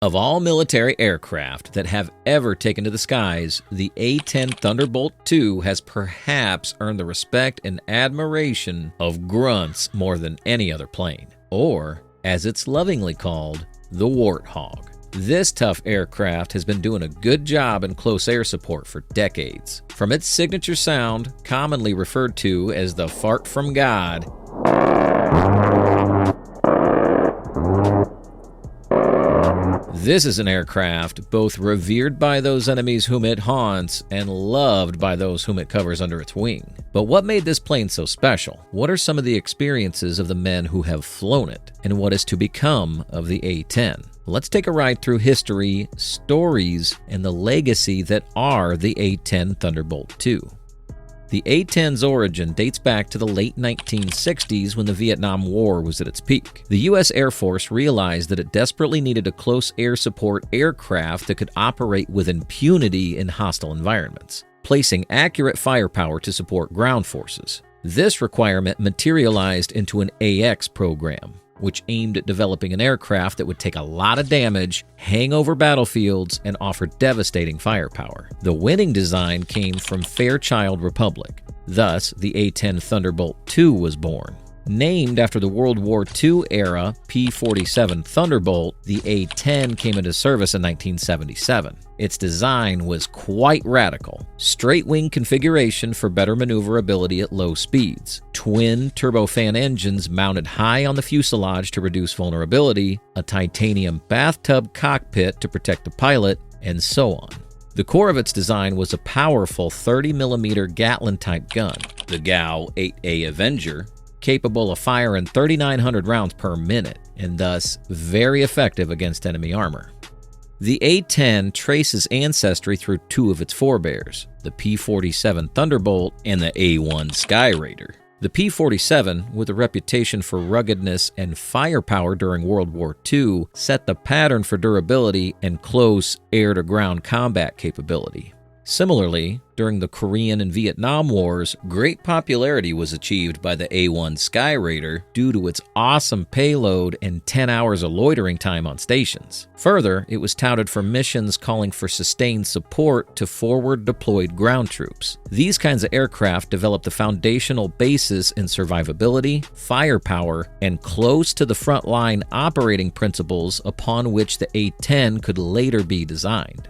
Of all military aircraft that have ever taken to the skies, the A-10 Thunderbolt II has perhaps earned the respect and admiration of grunts more than any other plane, or, as it's lovingly called, the Warthog. This tough aircraft has been doing a good job in close air support for decades. From its signature sound, commonly referred to as the fart from God, this is an aircraft both revered by those enemies whom it haunts and loved by those whom it covers under its wing. But what made this plane so special? What are some of the experiences of the men who have flown it? And what is to become of the A-10? Let's take a ride through history, stories, and the legacy that are the A-10 Thunderbolt II. The A-10's origin dates back to the late 1960s when the Vietnam War was at its peak. The U.S. Air Force realized that it desperately needed a close air support aircraft that could operate with impunity in hostile environments, placing accurate firepower to support ground forces. This requirement materialized into an AX program, which aimed at developing an aircraft that would take a lot of damage, hang over battlefields, and offer devastating firepower. The winning design came from Fairchild Republic. Thus, the A-10 Thunderbolt II was born. Named after the World War II era P-47 Thunderbolt, the A-10 came into service in 1977. Its design was quite radical. Straight wing configuration for better maneuverability at low speeds, twin turbofan engines mounted high on the fuselage to reduce vulnerability, a titanium bathtub cockpit to protect the pilot, and so on. The core of its design was a powerful 30mm Gatling-type gun, the GAU-8A Avenger, capable of firing 3,900 rounds per minute, and thus very effective against enemy armor. The A-10 traces ancestry through two of its forebears, the P-47 Thunderbolt and the A-1 Skyraider. The P-47, with a reputation for ruggedness and firepower during World War II, set the pattern for durability and close air-to-ground combat capability. Similarly, during the Korean and Vietnam Wars, great popularity was achieved by the A-1 Skyraider due to its awesome payload and 10 hours of loitering time on stations. Further, it was touted for missions calling for sustained support to forward-deployed ground troops. These kinds of aircraft developed the foundational basis in survivability, firepower, and close-to-the-front-line operating principles upon which the A-10 could later be designed.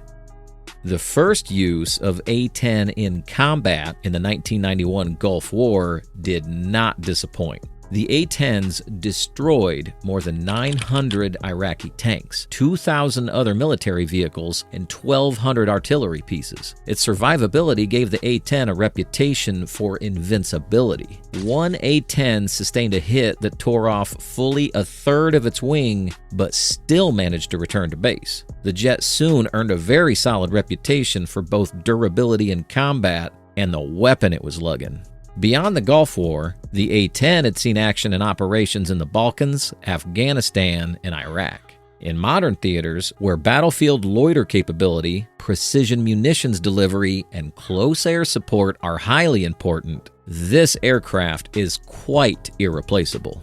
The first use of A-10 in combat in the 1991 Gulf War did not disappoint. The A-10s destroyed more than 900 Iraqi tanks, 2,000 other military vehicles, and 1,200 artillery pieces. Its survivability gave the A-10 a reputation for invincibility. One A-10 sustained a hit that tore off fully a third of its wing, but still managed to return to base. The jet soon earned a very solid reputation for both durability in combat and the weapon it was lugging. Beyond the Gulf War, the A-10 had seen action in operations in the Balkans, Afghanistan, and Iraq. In modern theaters, where battlefield loiter capability, precision munitions delivery, and close air support are highly important, this aircraft is quite irreplaceable.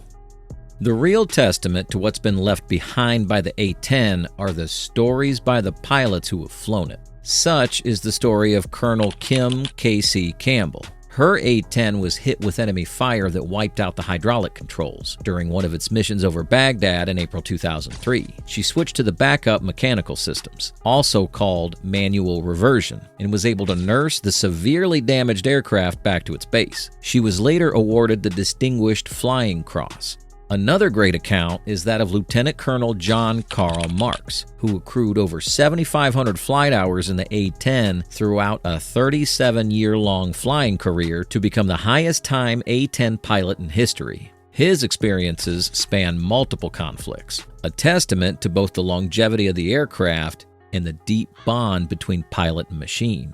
The real testament to what's been left behind by the A-10 are the stories by the pilots who have flown it. Such is the story of Colonel Kim K.C. Campbell. Her A-10 was hit with enemy fire that wiped out the hydraulic controls during one of its missions over Baghdad in April 2003. She switched to the backup mechanical systems, also called manual reversion, and was able to nurse the severely damaged aircraft back to its base. She was later awarded the Distinguished Flying Cross. Another great account is that of Lieutenant Colonel John Carl Marks, who accrued over 7,500 flight hours in the A-10 throughout a 37-year-long flying career to become the highest-time A-10 pilot in history. His experiences span multiple conflicts, a testament to both the longevity of the aircraft and the deep bond between pilot and machine.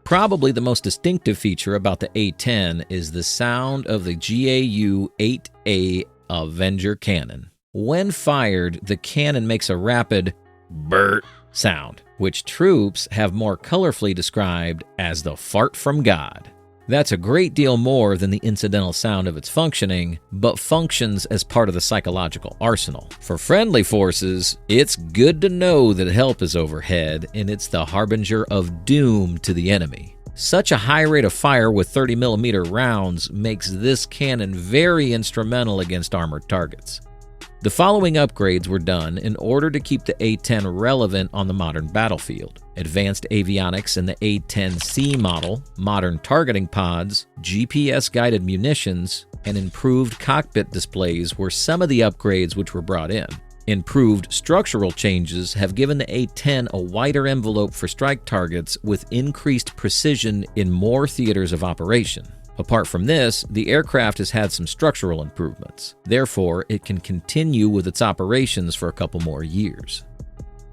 Probably the most distinctive feature about the A-10 is the sound of the GAU-8A Avenger cannon. When fired, the cannon makes a rapid "burt" sound, which troops have more colorfully described as the fart from God. That's a great deal more than the incidental sound of its functioning, but functions as part of the psychological arsenal. For friendly forces, it's good to know that help is overhead, and it's the harbinger of doom to the enemy. Such a high rate of fire with 30mm rounds makes this cannon very instrumental against armored targets. The following upgrades were done in order to keep the A-10 relevant on the modern battlefield: advanced avionics in the A-10C model, modern targeting pods, GPS-guided munitions, and improved cockpit displays were some of the upgrades which were brought in. Improved structural changes have given the A-10 a wider envelope for strike targets with increased precision in more theaters of operation. Apart from this, the aircraft has had some structural improvements. Therefore, it can continue with its operations for a couple more years.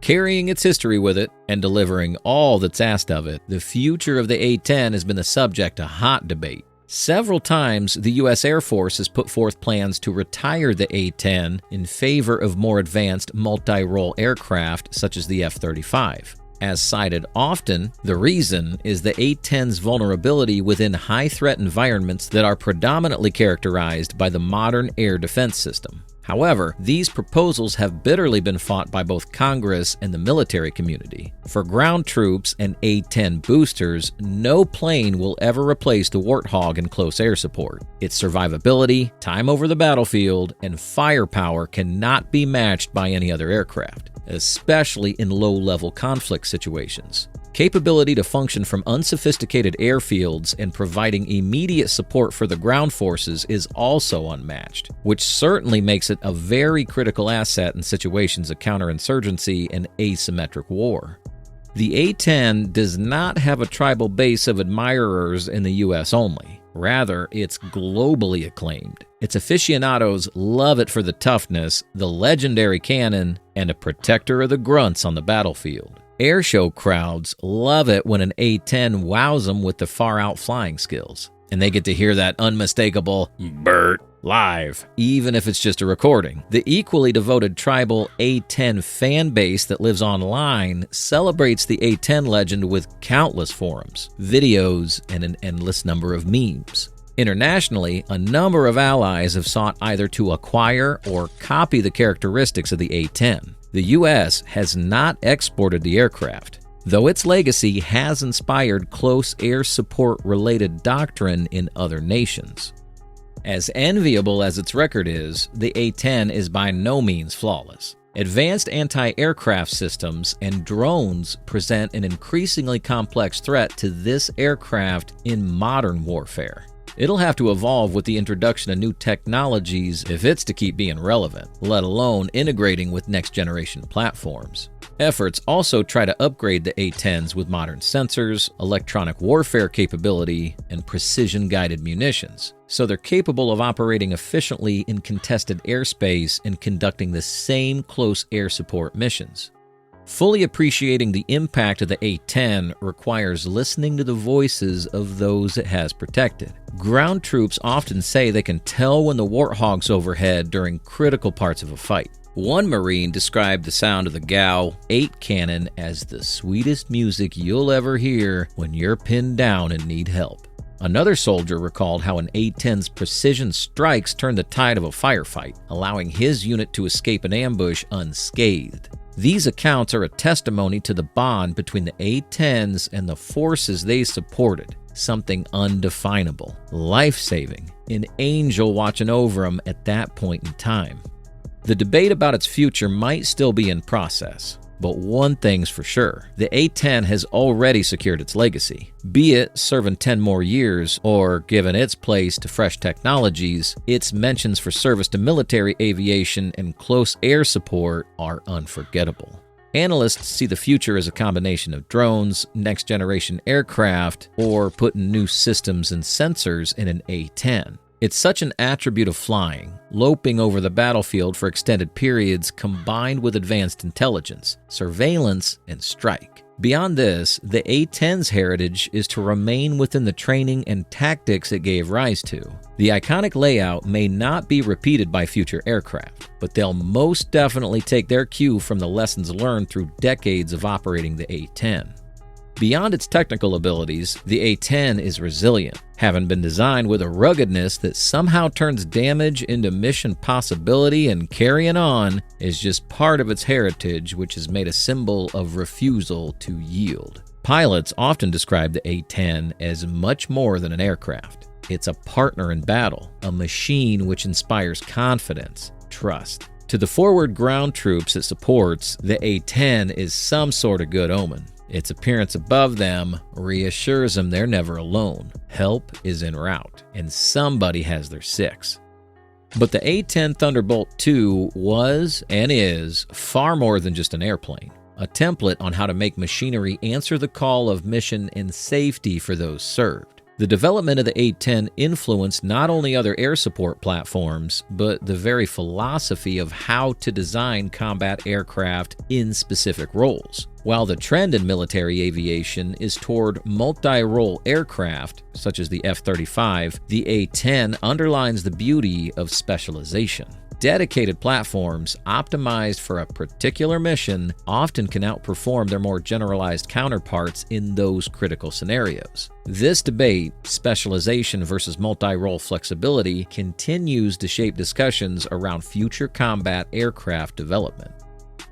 Carrying its history with it and delivering all that's asked of it, the future of the A-10 has been the subject of hot debate. Several times, the U.S. Air Force has put forth plans to retire the A-10 in favor of more advanced multi-role aircraft such as the F-35. As cited often, the reason is the A-10's vulnerability within high-threat environments that are predominantly characterized by the modern air defense system. However, these proposals have bitterly been fought by both Congress and the military community. For ground troops and A-10 boosters, no plane will ever replace the Warthog in close air support. Its survivability, time over the battlefield, and firepower cannot be matched by any other aircraft, especially in low-level conflict situations. Capability to function from unsophisticated airfields and providing immediate support for the ground forces is also unmatched, which certainly makes it a very critical asset in situations of counterinsurgency and asymmetric war. The A-10 does not have a tribal base of admirers in the U.S. only. Rather, it's globally acclaimed. Its aficionados love it for the toughness, the legendary cannon, and a protector of the grunts on the battlefield. Airshow crowds love it when an A-10 wows them with the far-out flying skills, and they get to hear that unmistakable "Bert" live, even if it's just a recording. The equally devoted tribal A-10 fan base that lives online celebrates the A-10 legend with countless forums, videos, and an endless number of memes. Internationally, a number of allies have sought either to acquire or copy the characteristics of the A-10. The U.S. has not exported the aircraft, though its legacy has inspired close air support-related doctrine in other nations. As enviable as its record is, the A-10 is by no means flawless. Advanced anti-aircraft systems and drones present an increasingly complex threat to this aircraft in modern warfare. It'll have to evolve with the introduction of new technologies if it's to keep being relevant, let alone integrating with next-generation platforms. Efforts also try to upgrade the A-10s with modern sensors, electronic warfare capability, and precision-guided munitions, so they're capable of operating efficiently in contested airspace and conducting the same close air support missions. Fully appreciating the impact of the A-10 requires listening to the voices of those it has protected. Ground troops often say they can tell when the Warthog's overhead during critical parts of a fight. One Marine described the sound of the GAU-8 cannon as the sweetest music you'll ever hear when you're pinned down and need help. Another soldier recalled how an A-10's precision strikes turned the tide of a firefight, allowing his unit to escape an ambush unscathed. These accounts are a testimony to the bond between the A-10s and the forces they supported, something undefinable, life-saving, an angel watching over them at that point in time. The debate about its future might still be in process, but one thing's for sure, the A-10 has already secured its legacy. Be it serving 10 more years, or given its place to fresh technologies, its mentions for service to military aviation and close air support are unforgettable. Analysts see the future as a combination of drones, next-generation aircraft, or putting new systems and sensors in an A-10. It's such an attribute of flying, loping over the battlefield for extended periods combined with advanced intelligence, surveillance, and strike. Beyond this, the A-10's heritage is to remain within the training and tactics it gave rise to. The iconic layout may not be repeated by future aircraft, but they'll most definitely take their cue from the lessons learned through decades of operating the A-10. Beyond its technical abilities, the A-10 is resilient, having been designed with a ruggedness that somehow turns damage into mission possibility, and carrying on is just part of its heritage, which is made a symbol of refusal to yield. Pilots often describe the A-10 as much more than an aircraft. It's a partner in battle, a machine which inspires confidence, trust. To the forward ground troops it supports, the A-10 is some sort of good omen. Its appearance above them reassures them they're never alone. Help is en route, and somebody has their six. But the A-10 Thunderbolt II was and is far more than just an airplane. A template on how to make machinery answer the call of mission and safety for those served. The development of the A-10 influenced not only other air support platforms, but the very philosophy of how to design combat aircraft in specific roles. While the trend in military aviation is toward multi-role aircraft, such as the F-35, the A-10 underlines the beauty of specialization. Dedicated platforms optimized for a particular mission often can outperform their more generalized counterparts in those critical scenarios. This debate, specialization versus multi-role flexibility, continues to shape discussions around future combat aircraft development.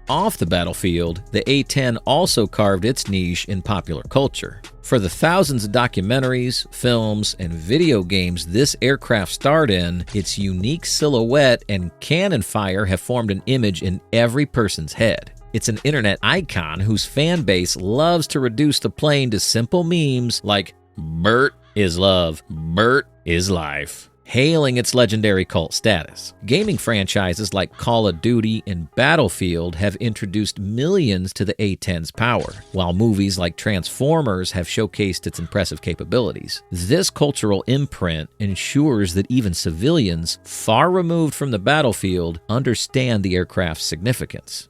Off the battlefield, the A-10 also carved its niche in popular culture. For the thousands of documentaries, films, and video games this aircraft starred in, its unique silhouette and cannon fire have formed an image in every person's head. It's an internet icon whose fan base loves to reduce the plane to simple memes like "Bert is love, Bert is life," hailing its legendary cult status. Gaming franchises like Call of Duty and Battlefield have introduced millions to the A-10's power, while movies like Transformers have showcased its impressive capabilities. This cultural imprint ensures that even civilians far removed from the battlefield understand the aircraft's significance.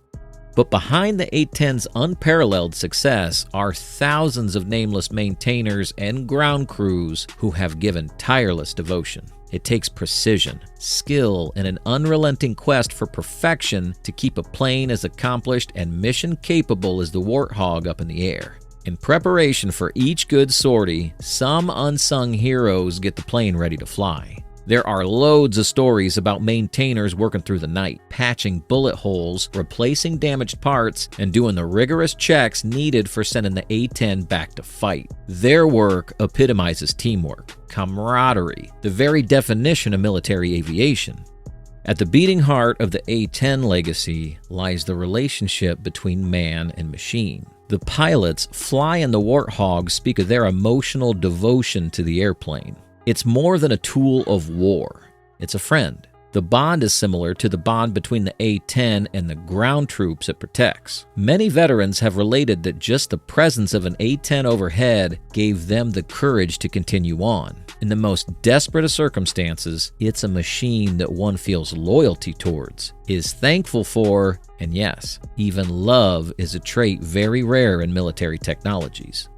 But behind the A-10's unparalleled success are thousands of nameless maintainers and ground crews who have given tireless devotion. It takes precision, skill, and an unrelenting quest for perfection to keep a plane as accomplished and mission-capable as the Warthog up in the air. In preparation for each good sortie, some unsung heroes get the plane ready to fly. There are loads of stories about maintainers working through the night, patching bullet holes, replacing damaged parts, and doing the rigorous checks needed for sending the A-10 back to fight. Their work epitomizes teamwork, camaraderie, the very definition of military aviation. At the beating heart of the A-10 legacy lies the relationship between man and machine. The pilots flying the Warthog speak of their emotional devotion to the airplane. It's more than a tool of war. It's a friend. The bond is similar to the bond between the A-10 and the ground troops it protects. Many veterans have related that just the presence of an A-10 overhead gave them the courage to continue on. In the most desperate of circumstances, it's a machine that one feels loyalty towards, is thankful for, and yes, even love is a trait very rare in military technologies.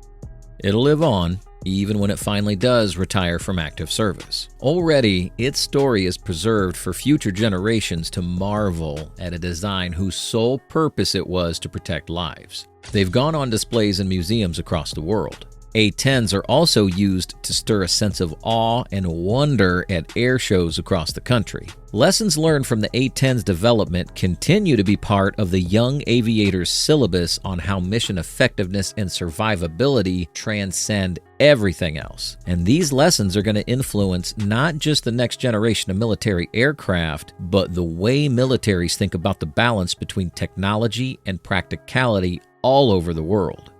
It'll live on, even when it finally does retire from active service. Already, its story is preserved for future generations to marvel at a design whose sole purpose it was to protect lives. They've gone on displays in museums across the world. A-10s are also used to stir a sense of awe and wonder at air shows across the country. Lessons learned from the A-10's development continue to be part of the young aviator's syllabus on how mission effectiveness and survivability transcend everything else. And these lessons are going to influence not just the next generation of military aircraft, but the way militaries think about the balance between technology and practicality all over the world.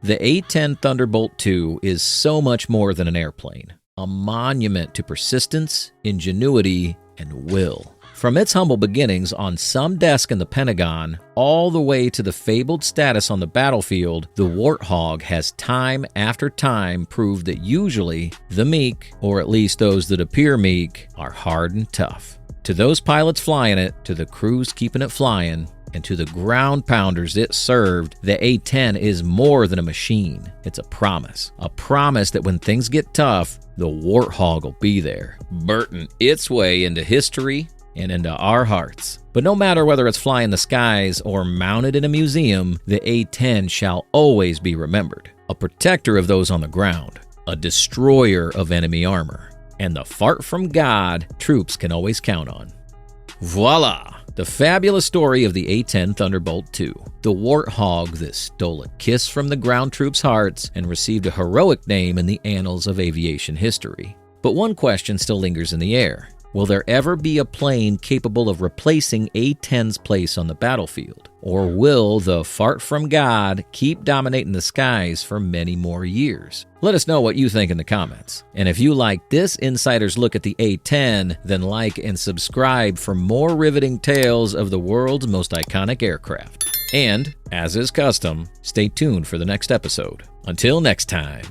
The A-10 Thunderbolt II is so much more than an airplane, a monument to persistence, ingenuity, and will. From its humble beginnings on some desk in the Pentagon, all the way to the fabled status on the battlefield, the Warthog has time after time proved that usually the meek, or at least those that appear meek, are hard and tough. To those pilots flying it, to the crews keeping it flying, and to the ground pounders it served, the A-10 is more than a machine. It's a promise that when things get tough, the Warthog will be there, burning its way into history and into our hearts. But no matter whether it's flying the skies or mounted in a museum, the A-10 shall always be remembered. a protector of those on the ground, a destroyer of enemy armor, and the fart from God troops can always count on. Voila! The fabulous story of the A-10 Thunderbolt II, the Warthog that stole a kiss from the ground troops' hearts and received a heroic name in the annals of aviation history. But one question still lingers in the air. Will there ever be a plane capable of replacing A-10's place on the battlefield? Or will the fart from God keep dominating the skies for many more years? Let us know what you think in the comments. And if you like this insider's look at the A-10, then like and subscribe for more riveting tales of the world's most iconic aircraft. And, as is custom, stay tuned for the next episode. Until next time.